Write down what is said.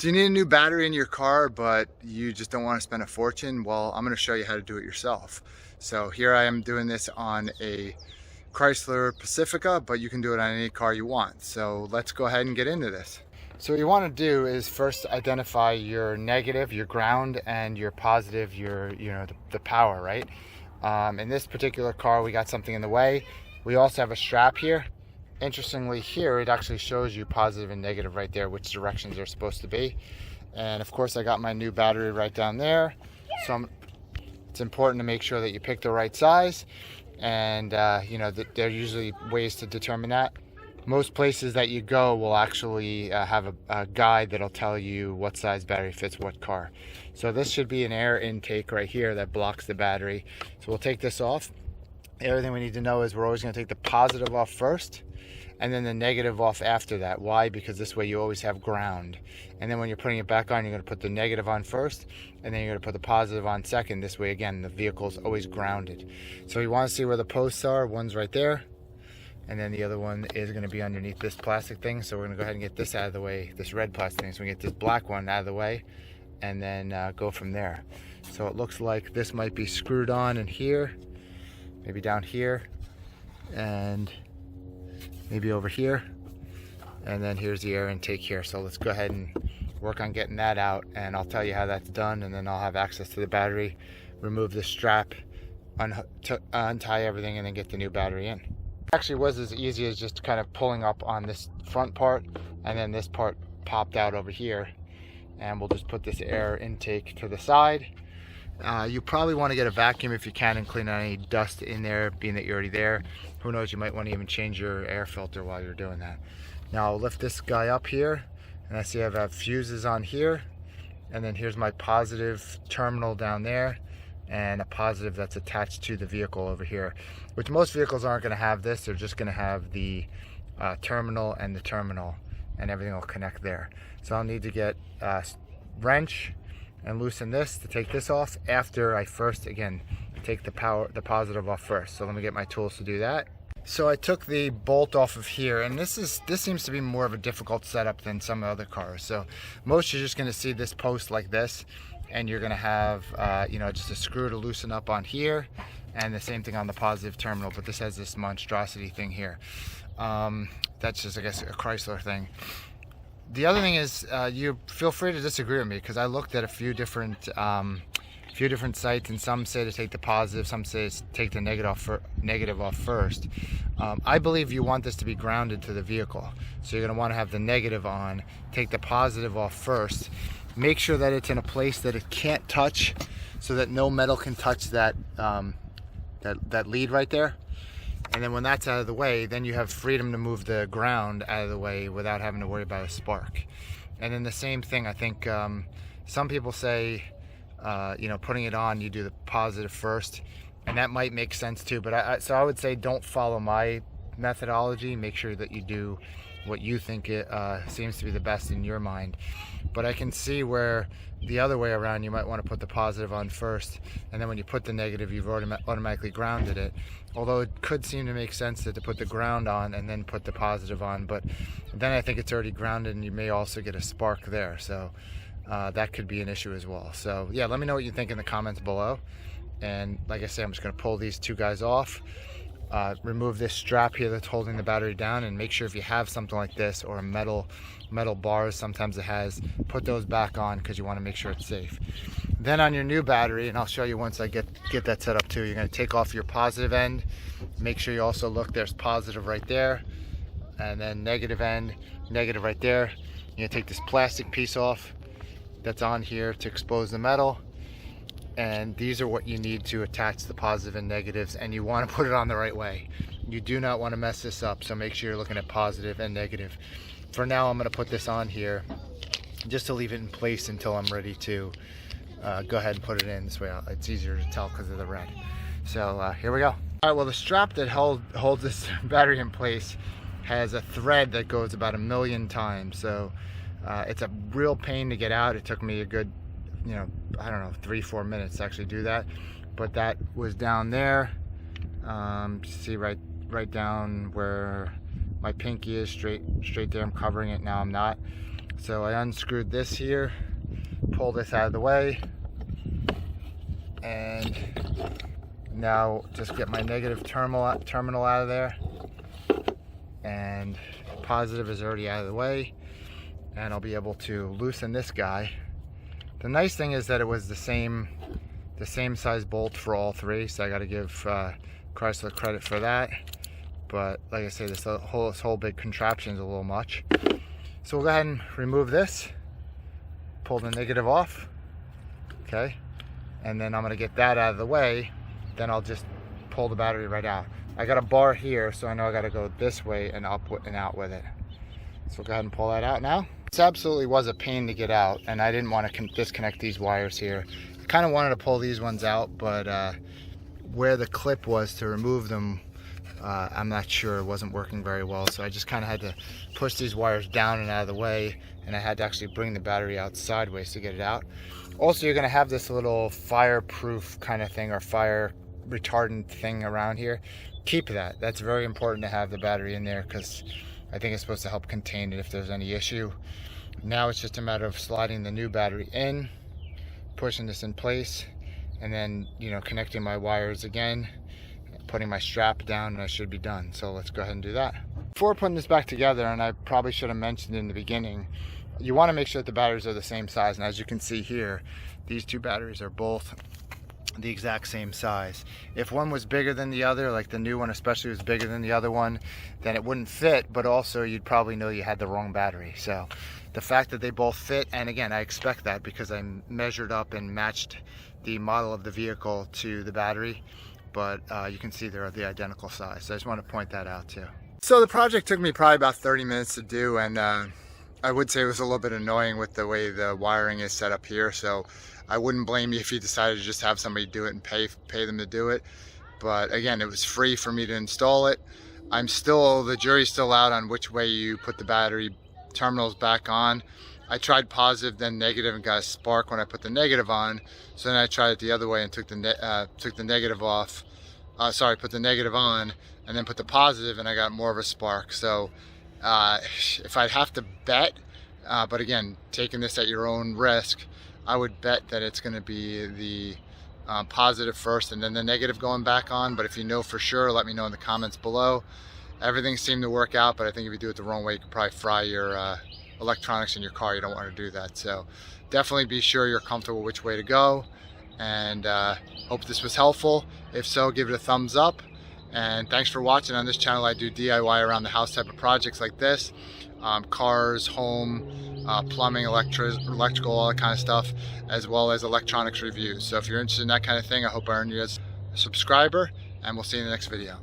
Do you need a new battery in your car, but you just don't want to spend a fortune? Well, I'm going to show you how to do it yourself. So here I am doing this on a Chrysler Pacifica, but you can do it on any car you want. So let's go ahead and get into this. So what you want to do is first identify your negative, your ground, and your positive, the power, right? In this particular car, we got something in the way. We also have a strap here. Interestingly, here it actually shows you positive and negative right there, which directions they're supposed to be. And of course, I got my new battery right down there. So it's important to make sure that you pick the right size. And there are usually ways to determine that. Most places that you go will actually have a guide that'll tell you what size battery fits what car. So this should be an air intake right here that blocks the battery. So we'll take this off. The other thing we need to know is we're always going to take the positive off first and then the negative off after that. Why? Because this way you always have ground. And then when you're putting it back on, you're going to put the negative on first, and then you're going to put the positive on second. This way, again, the vehicle's always grounded. So you want to see where the posts are. One's right there, and then the other one is going to be underneath this plastic thing. So we're going to go ahead and get this out of the way, this red plastic thing. So we get this black one out of the way, and then go from there. So it looks like this might be screwed on in here, maybe down here, and maybe over here, and then here's the air intake here. So let's go ahead and work on getting that out, and I'll tell you how that's done, and then I'll have access to the battery, remove the strap, untie everything, and then get the new battery in. It actually was as easy as just kind of pulling up on this front part, and then this part popped out over here, and we'll just put this air intake to the side. You probably want to get a vacuum if you can and clean out any dust in there, being that you're already there. Who knows, you might want to even change your air filter while you're doing that. Now I'll lift this guy up here, and I see I have fuses on here, and then here's my positive terminal down there, and a positive that's attached to the vehicle over here, which most vehicles aren't going to have this. They're just going to have the terminal, and everything will connect there. So I'll need to get a wrench and loosen this to take this off after I first, again, take the positive off first. So let me get my tools to do that. So I took the bolt off of here, and this seems to be more of a difficult setup than some other cars. So most, you're just going to see this post like this, and you're going to have just a screw to loosen up on here, and the same thing on the positive terminal. But this has this monstrosity thing here. That's just, I guess, a Chrysler thing. The other thing is, you feel free to disagree with me, because I looked at a few different sites, and some say to take the positive, some say to take the negative off first. I believe you want this to be grounded to the vehicle, so you're going to want to have the negative on, take the positive off first, make sure that it's in a place that it can't touch, so that no metal can touch that that lead right there. And then when that's out of the way, then you have freedom to move the ground out of the way without having to worry about a spark. And then the same thing, I think some people say, putting it on, you do the positive first, and that might make sense too. But so I would say don't follow my methodology. Make sure that you do what you think it seems to be the best in your mind. But I can see where the other way around, you might want to put the positive on first, and then when you put the negative, you've automatically grounded it. Although it could seem to make sense to put the ground on and then put the positive on, but then I think it's already grounded, and you may also get a spark there. So that could be an issue as well. So yeah, let me know what you think in the comments below. And like I said, I'm just going to pull these two guys off, remove this strap here that's holding the battery down, and make sure if you have something like this or a metal bars, sometimes it has, put those back on, because you want to make sure it's safe. Then on your new battery, and I'll show you once I get that set up too, you're going to take off your positive end. Make sure you also look, there's positive right there, and then negative end, negative right there. You're going to take this plastic piece off that's on here to expose the metal, and these are what you need to attach the positive and negatives, and you want to put it on the right way. You do not want to mess this up, so make sure you're looking at positive and negative. For now, I'm going to put this on here just to leave it in place until I'm ready to go ahead and put it in. This way it's easier to tell because of the red. So here we go. All right, well, the strap that holds this battery in place has a thread that goes about 1,000,000 times. So it's a real pain to get out. It took me a good, I don't know, 3-4 minutes to actually do that. But that was down there. See right down where my pinky is, straight there. I'm covering it now. I'm not. So I unscrewed this here, pull this out of the way, and now just get my negative terminal out of there, and positive is already out of the way, and I'll be able to loosen this guy. The nice thing is that it was the same size bolt for all three, so I got to give Chrysler credit for that. But like I say, this whole big contraption is a little much. So we'll go ahead and remove this, pull the negative off, okay, and then I'm going to get that out of the way. Then I'll just pull the battery right out. I got a bar here, so I know I got to go this way and up and out with it. So we'll go ahead and pull that out now. This absolutely was a pain to get out, and I didn't want to disconnect these wires here. I kind of wanted to pull these ones out, but where the clip was to remove them, I'm not sure, it wasn't working very well. So I just kind of had to push these wires down and out of the way, and I had to actually bring the battery out sideways to get it out. Also, you're going to have this little fireproof kind of thing, or fire retardant thing around here. Keep that. That's very important to have the battery in there, because I think it's supposed to help contain it if there's any issue. Now it's just a matter of sliding the new battery in, pushing this in place, and then, you know, connecting my wires again, putting my strap down, and I should be done. So let's go ahead and do that. Before putting this back together, and I probably should have mentioned in the beginning, you want to make sure that the batteries are the same size. And as you can see here, these two batteries are both the exact same size. If one was bigger than the other, like the new one especially was bigger than the other one, then it wouldn't fit, but also you'd probably know you had the wrong battery. So the fact that they both fit, and again, I expect that because I measured up and matched the model of the vehicle to the battery, but you can see they're the identical size. So I just want to point that out too. So the project took me probably about 30 minutes to do, and I would say it was a little bit annoying with the way the wiring is set up here. So I wouldn't blame you if you decided to just have somebody do it and pay them to do it. But again, it was free for me to install it. The jury's still out on which way you put the battery terminals back on. I tried positive, then negative, and got a spark when I put the negative on. So then I tried it the other way and took the negative off. Put the negative on and then put the positive, and I got more of a spark. So if I'd have to bet, but again, taking this at your own risk, I would bet that it's going to be the positive first and then the negative going back on. But if you know for sure, let me know in the comments below. Everything seemed to work out, but I think if you do it the wrong way, you could probably fry your electronics in your car. You don't want to do that. So definitely be sure you're comfortable which way to go, and hope this was helpful. If so, give it a thumbs up, and thanks for watching. On this channel I do DIY around the house type of projects like this, cars, home, plumbing, electrical, all that kind of stuff, as well as electronics reviews. So if you're interested in that kind of thing, I hope I earned you as a subscriber, and we'll see you in the next video.